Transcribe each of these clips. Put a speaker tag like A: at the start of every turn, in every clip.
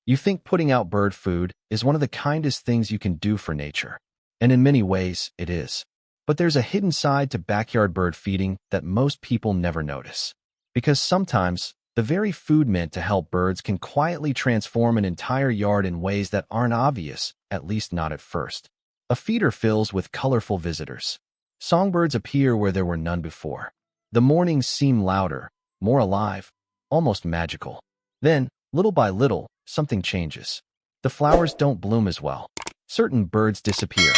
A: You think putting out bird food is one of the kindest things you can do for nature, and in many ways, it is. But there's a hidden side to backyard bird feeding that most people never notice. Because sometimes, the very food meant to help birds can quietly transform an entire yard in ways that aren't obvious, at least not at first. A feeder fills with colorful visitors. Songbirds appear where there were none before. The mornings seem louder, more alive, almost magical. Then, little by little, something changes. The flowers don't bloom as well. Certain birds disappear.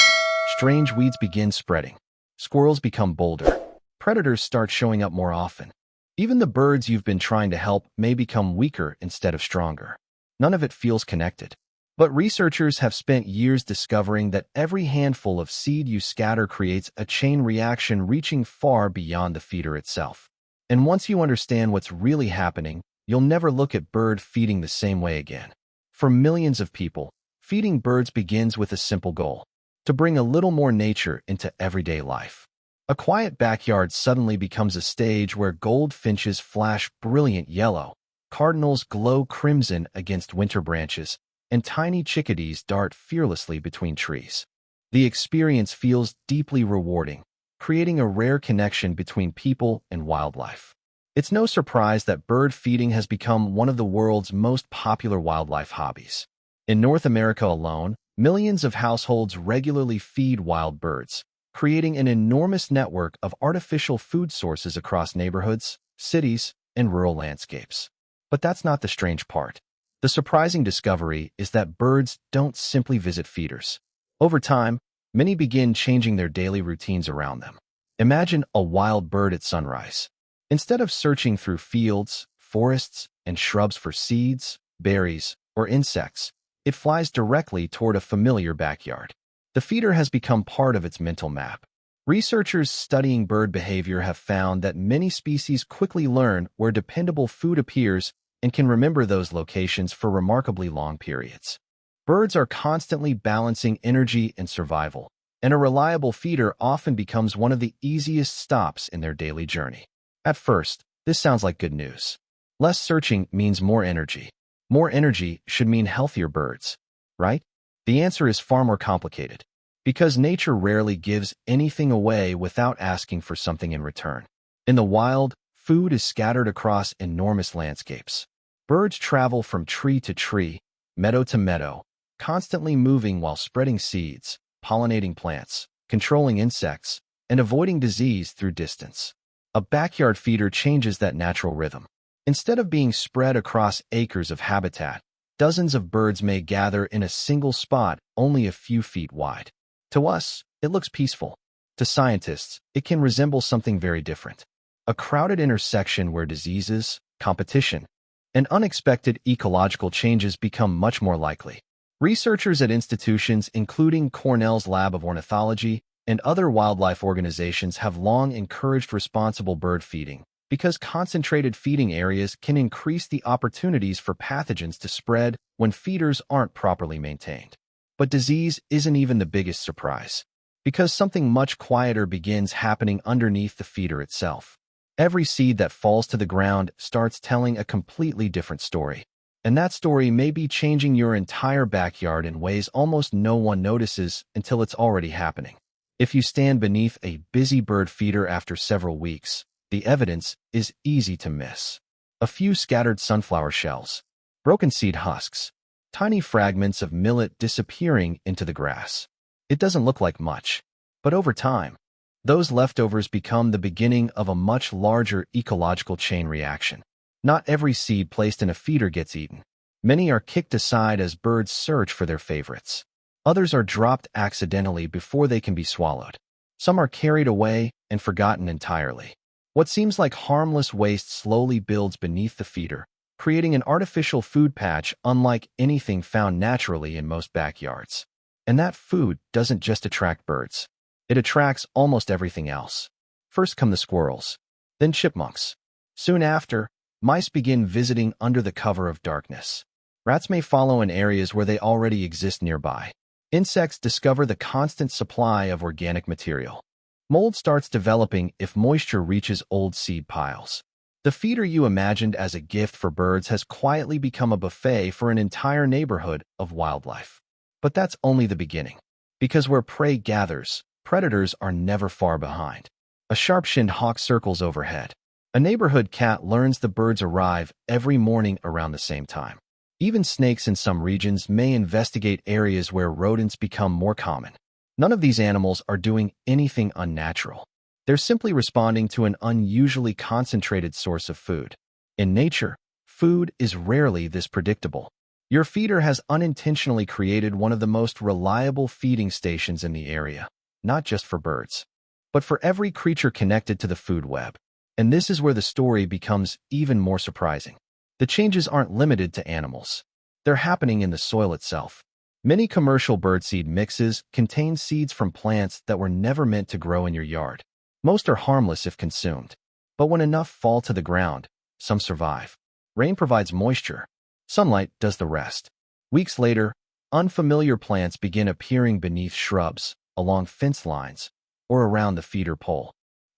A: Strange weeds begin spreading. Squirrels become bolder. Predators start showing up more often. Even the birds you've been trying to help may become weaker instead of stronger. None of it feels connected. But researchers have spent years discovering that every handful of seed you scatter creates a chain reaction reaching far beyond the feeder itself. And once you understand what's really happening, you'll never look at bird feeding the same way again. For millions of people, feeding birds begins with a simple goal: to bring a little more nature into everyday life. A quiet backyard suddenly becomes a stage where goldfinches flash brilliant yellow, cardinals glow crimson against winter branches, and tiny chickadees dart fearlessly between trees. The experience feels deeply rewarding, creating a rare connection between people and wildlife. It's no surprise that bird feeding has become one of the world's most popular wildlife hobbies. In North America alone, millions of households regularly feed wild birds, creating an enormous network of artificial food sources across neighborhoods, cities, and rural landscapes. But that's not the strange part. The surprising discovery is that birds don't simply visit feeders. Over time, many begin changing their daily routines around them. Imagine a wild bird at sunrise. Instead of searching through fields, forests, and shrubs for seeds, berries, or insects, it flies directly toward a familiar backyard. The feeder has become part of its mental map. Researchers studying bird behavior have found that many species quickly learn where dependable food appears and can remember those locations for remarkably long periods. Birds are constantly balancing energy and survival, and a reliable feeder often becomes one of the easiest stops in their daily journey. At first, this sounds like good news. Less searching means more energy. More energy should mean healthier birds, right? The answer is far more complicated, because nature rarely gives anything away without asking for something in return. In the wild, food is scattered across enormous landscapes. Birds travel from tree to tree, meadow to meadow, constantly moving while spreading seeds, pollinating plants, controlling insects, and avoiding disease through distance. A backyard feeder changes that natural rhythm. Instead of being spread across acres of habitat, dozens of birds may gather in a single spot only a few feet wide. To us, it looks peaceful. To scientists, it can resemble something very different. A crowded intersection where diseases, competition, and unexpected ecological changes become much more likely. Researchers at institutions including Cornell's Lab of Ornithology and other wildlife organizations have long encouraged responsible bird feeding, because concentrated feeding areas can increase the opportunities for pathogens to spread when feeders aren't properly maintained. But disease isn't even the biggest surprise, because something much quieter begins happening underneath the feeder itself. Every seed that falls to the ground starts telling a completely different story. And that story may be changing your entire backyard in ways almost no one notices until it's already happening. If you stand beneath a busy bird feeder after several weeks, the evidence is easy to miss. A few scattered sunflower shells, broken seed husks, tiny fragments of millet disappearing into the grass. It doesn't look like much, but over time, those leftovers become the beginning of a much larger ecological chain reaction. Not every seed placed in a feeder gets eaten. Many are kicked aside as birds search for their favorites. Others are dropped accidentally before they can be swallowed. Some are carried away and forgotten entirely. What seems like harmless waste slowly builds beneath the feeder, creating an artificial food patch unlike anything found naturally in most backyards. And that food doesn't just attract birds. It attracts almost everything else. First come the squirrels, then chipmunks. Soon after, mice begin visiting under the cover of darkness. Rats may follow in areas where they already exist nearby. Insects discover the constant supply of organic material. Mold starts developing if moisture reaches old seed piles. The feeder you imagined as a gift for birds has quietly become a buffet for an entire neighborhood of wildlife. But that's only the beginning. Because where prey gathers, predators are never far behind. A sharp-shinned hawk circles overhead. A neighborhood cat learns the birds arrive every morning around the same time. Even snakes in some regions may investigate areas where rodents become more common. None of these animals are doing anything unnatural. They're simply responding to an unusually concentrated source of food. In nature, food is rarely this predictable. Your feeder has unintentionally created one of the most reliable feeding stations in the area, not just for birds, but for every creature connected to the food web. And this is where the story becomes even more surprising. The changes aren't limited to animals. They're happening in the soil itself. Many commercial birdseed mixes contain seeds from plants that were never meant to grow in your yard. Most are harmless if consumed. But when enough fall to the ground, some survive. Rain provides moisture. Sunlight does the rest. Weeks later, unfamiliar plants begin appearing beneath shrubs, along fence lines, or around the feeder pole.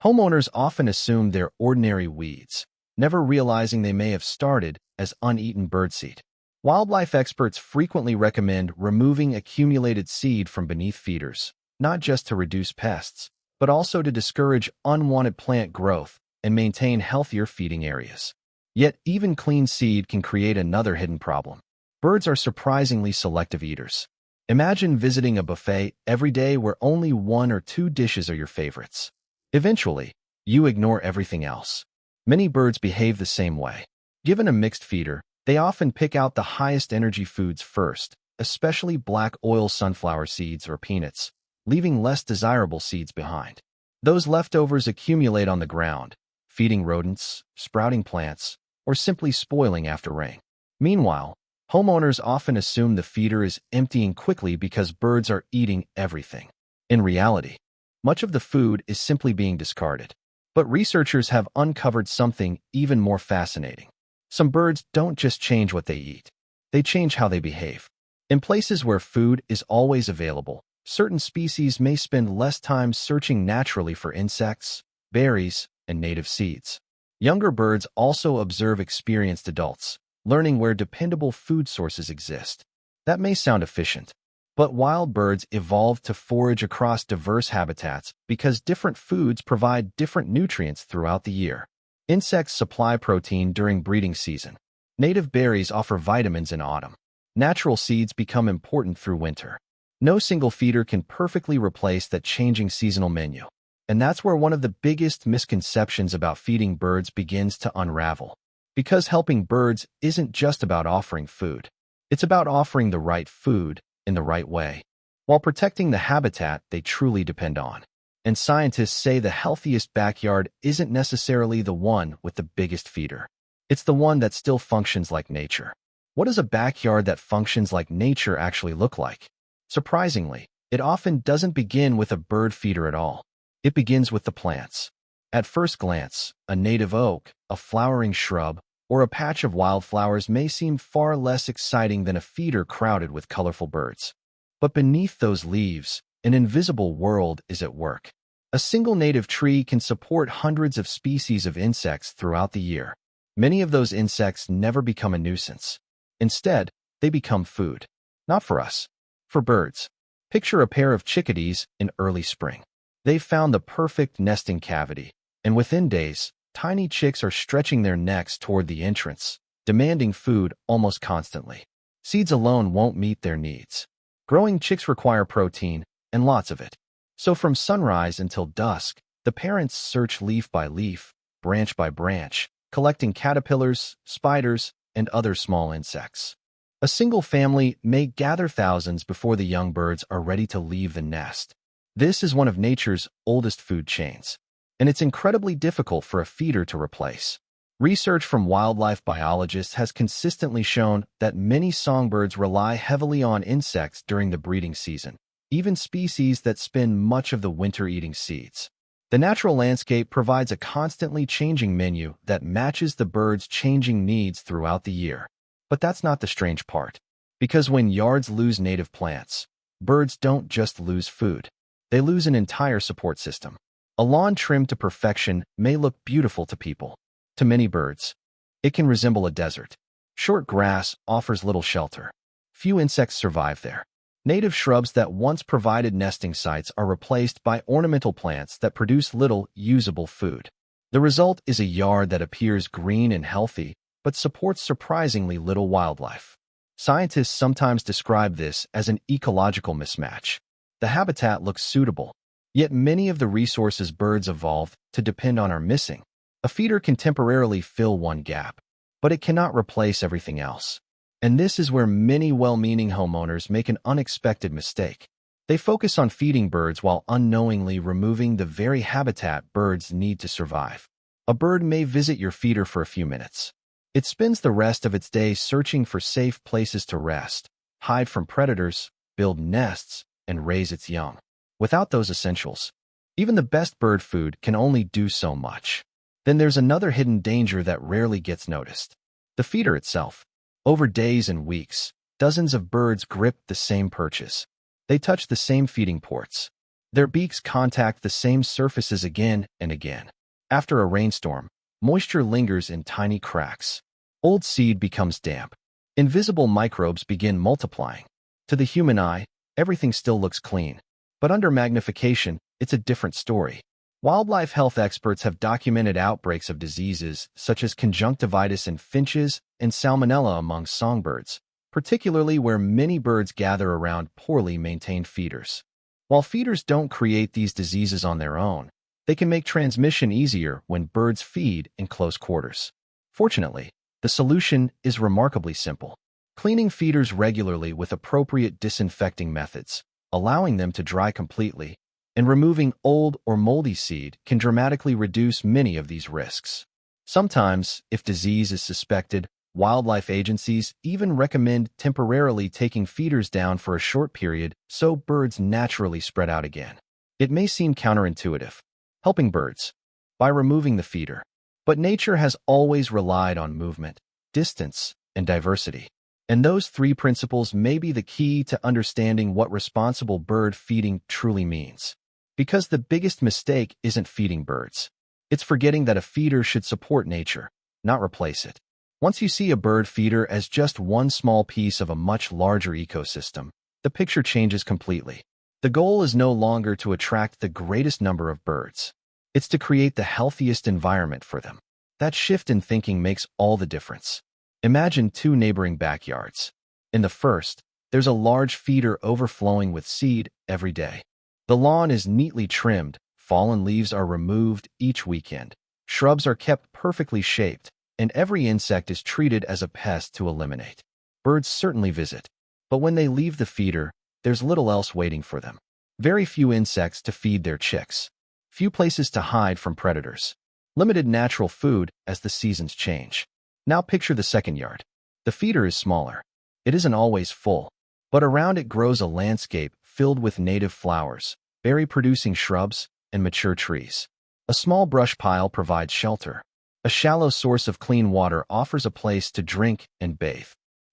A: Homeowners often assume they're ordinary weeds, never realizing they may have started as uneaten birdseed. Wildlife experts frequently recommend removing accumulated seed from beneath feeders, not just to reduce pests, but also to discourage unwanted plant growth and maintain healthier feeding areas. Yet even clean seed can create another hidden problem. Birds are surprisingly selective eaters. Imagine visiting a buffet every day where only 1 or 2 dishes are your favorites. Eventually, you ignore everything else. Many birds behave the same way. Given a mixed feeder, they often pick out the highest energy foods first, especially black oil sunflower seeds or peanuts, leaving less desirable seeds behind. Those leftovers accumulate on the ground, feeding rodents, sprouting plants, or simply spoiling after rain. Meanwhile, homeowners often assume the feeder is emptying quickly because birds are eating everything. In reality, much of the food is simply being discarded. But researchers have uncovered something even more fascinating. Some birds don't just change what they eat. They change how they behave. In places where food is always available, certain species may spend less time searching naturally for insects, berries, and native seeds. Younger birds also observe experienced adults, learning where dependable food sources exist. That may sound efficient, but wild birds evolved to forage across diverse habitats because different foods provide different nutrients throughout the year. Insects supply protein during breeding season. Native berries offer vitamins in autumn. Natural seeds become important through winter. No single feeder can perfectly replace that changing seasonal menu. And that's where one of the biggest misconceptions about feeding birds begins to unravel. Because helping birds isn't just about offering food. It's about offering the right food in the right way, while protecting the habitat they truly depend on. And scientists say the healthiest backyard isn't necessarily the one with the biggest feeder. It's the one that still functions like nature. What does a backyard that functions like nature actually look like? Surprisingly, it often doesn't begin with a bird feeder at all. It begins with the plants. At first glance, a native oak, a flowering shrub, or a patch of wildflowers may seem far less exciting than a feeder crowded with colorful birds. But beneath those leaves, an invisible world is at work. A single native tree can support hundreds of species of insects throughout the year. Many of those insects never become a nuisance. Instead, they become food. Not for us, for birds. Picture a pair of chickadees in early spring. They've found the perfect nesting cavity, and within days, tiny chicks are stretching their necks toward the entrance, demanding food almost constantly. Seeds alone won't meet their needs. Growing chicks require protein, and lots of it. So from sunrise until dusk, the parents search leaf by leaf, branch by branch, collecting caterpillars, spiders, and other small insects. A single family may gather thousands before the young birds are ready to leave the nest. This is one of nature's oldest food chains, and it's incredibly difficult for a feeder to replace. Research from wildlife biologists has consistently shown that many songbirds rely heavily on insects during the breeding season, even species that spend much of the winter eating seeds. The natural landscape provides a constantly changing menu that matches the birds' changing needs throughout the year. But that's not the strange part. Because when yards lose native plants, birds don't just lose food. They lose an entire support system. A lawn trimmed to perfection may look beautiful to people, To many birds, it can resemble a desert. Short grass offers little shelter. Few insects survive there. Native shrubs that once provided nesting sites are replaced by ornamental plants that produce little usable food. The result is a yard that appears green and healthy, but supports surprisingly little wildlife. Scientists sometimes describe this as an ecological mismatch. The habitat looks suitable, yet many of the resources birds evolved to depend on are missing. A feeder can temporarily fill one gap, but it cannot replace everything else. And this is where many well-meaning homeowners make an unexpected mistake. They focus on feeding birds while unknowingly removing the very habitat birds need to survive. A bird may visit your feeder for a few minutes. It spends the rest of its day searching for safe places to rest, hide from predators, build nests, and raise its young. Without those essentials, even the best bird food can only do so much. Then there's another hidden danger that rarely gets noticed: the feeder itself. Over days and weeks, dozens of birds grip the same perches. They touch the same feeding ports. Their beaks contact the same surfaces again and again. After a rainstorm, moisture lingers in tiny cracks. Old seed becomes damp. Invisible microbes begin multiplying. To the human eye, everything still looks clean. But under magnification, it's a different story. Wildlife health experts have documented outbreaks of diseases such as conjunctivitis in finches and salmonella among songbirds, particularly where many birds gather around poorly maintained feeders. While feeders don't create these diseases on their own, they can make transmission easier when birds feed in close quarters. Fortunately, the solution is remarkably simple: cleaning feeders regularly with appropriate disinfecting methods, allowing them to dry completely, and removing old or moldy seed can dramatically reduce many of these risks. Sometimes, if disease is suspected, wildlife agencies even recommend temporarily taking feeders down for a short period so birds naturally spread out again. It may seem counterintuitive, helping birds by removing the feeder, but nature has always relied on movement, distance, and diversity. And those three principles may be the key to understanding what responsible bird feeding truly means. Because the biggest mistake isn't feeding birds. It's forgetting that a feeder should support nature, not replace it. Once you see a bird feeder as just one small piece of a much larger ecosystem, the picture changes completely. The goal is no longer to attract the greatest number of birds. It's to create the healthiest environment for them. That shift in thinking makes all the difference. Imagine two neighboring backyards. In the first, there's a large feeder overflowing with seed every day. The lawn is neatly trimmed, fallen leaves are removed each weekend, shrubs are kept perfectly shaped, and every insect is treated as a pest to eliminate. Birds certainly visit, but when they leave the feeder, there's little else waiting for them. Very few insects to feed their chicks. Few places to hide from predators. Limited natural food as the seasons change. Now picture the second yard. The feeder is smaller. It isn't always full, but around it grows a landscape filled with native flowers, berry-producing shrubs, and mature trees. A small brush pile provides shelter. A shallow source of clean water offers a place to drink and bathe.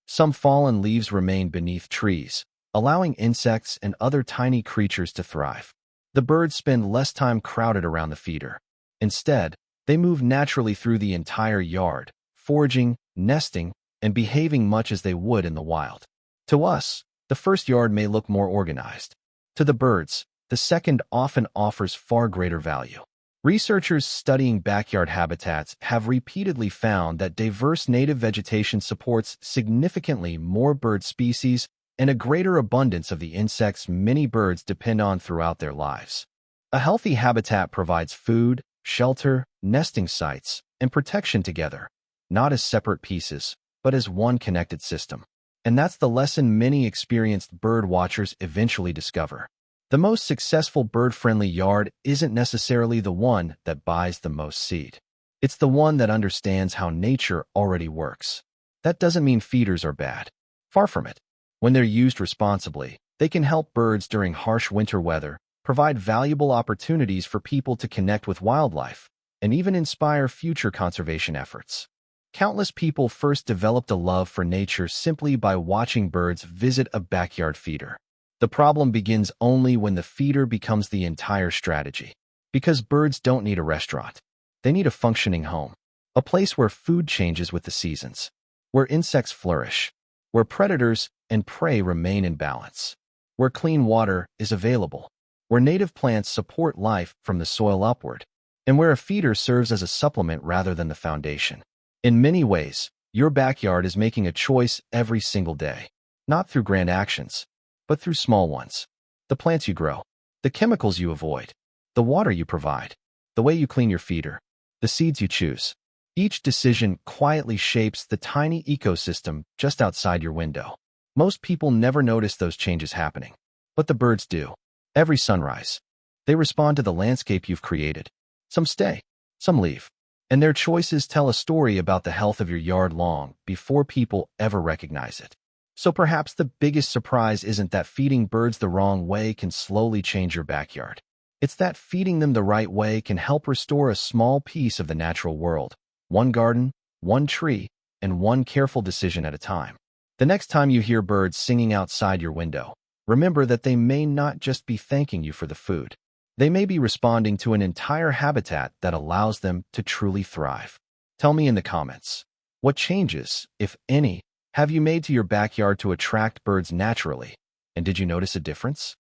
A: Some fallen leaves remain beneath trees, allowing insects and other tiny creatures to thrive. The birds spend less time crowded around the feeder. Instead, they move naturally through the entire yard, foraging, nesting, and behaving much as they would in the wild. To us, the first yard may look more organized. To the birds, the second often offers far greater value. Researchers studying backyard habitats have repeatedly found that diverse native vegetation supports significantly more bird species and a greater abundance of the insects many birds depend on throughout their lives. A healthy habitat provides food, shelter, nesting sites, and protection together, not as separate pieces, but as one connected system. And that's the lesson many experienced bird watchers eventually discover. The most successful bird-friendly yard isn't necessarily the one that buys the most seed. It's the one that understands how nature already works. That doesn't mean feeders are bad. Far from it. When they're used responsibly, they can help birds during harsh winter weather, provide valuable opportunities for people to connect with wildlife, and even inspire future conservation efforts. Countless people first developed a love for nature simply by watching birds visit a backyard feeder. The problem begins only when the feeder becomes the entire strategy. Because birds don't need a restaurant. They need a functioning home. A place where food changes with the seasons, where insects flourish, where predators and prey remain in balance, where clean water is available, where native plants support life from the soil upward, and where a feeder serves as a supplement rather than the foundation. In many ways, your backyard is making a choice every single day, not through grand actions, but through small ones. The plants you grow, the chemicals you avoid, the water you provide, the way you clean your feeder, the seeds you choose. Each decision quietly shapes the tiny ecosystem just outside your window. Most people never notice those changes happening, but the birds do. Every sunrise, they respond to the landscape you've created. Some stay, some leave, and their choices tell a story about the health of your yard long before people ever recognize it. So perhaps the biggest surprise isn't that feeding birds the wrong way can slowly change your backyard. It's that feeding them the right way can help restore a small piece of the natural world, one garden, one tree, and one careful decision at a time. The next time you hear birds singing outside your window, remember that they may not just be thanking you for the food. They may be responding to an entire habitat that allows them to truly thrive. Tell me in the comments, what changes, if any, have you made to your backyard to attract birds naturally? And did you notice a difference?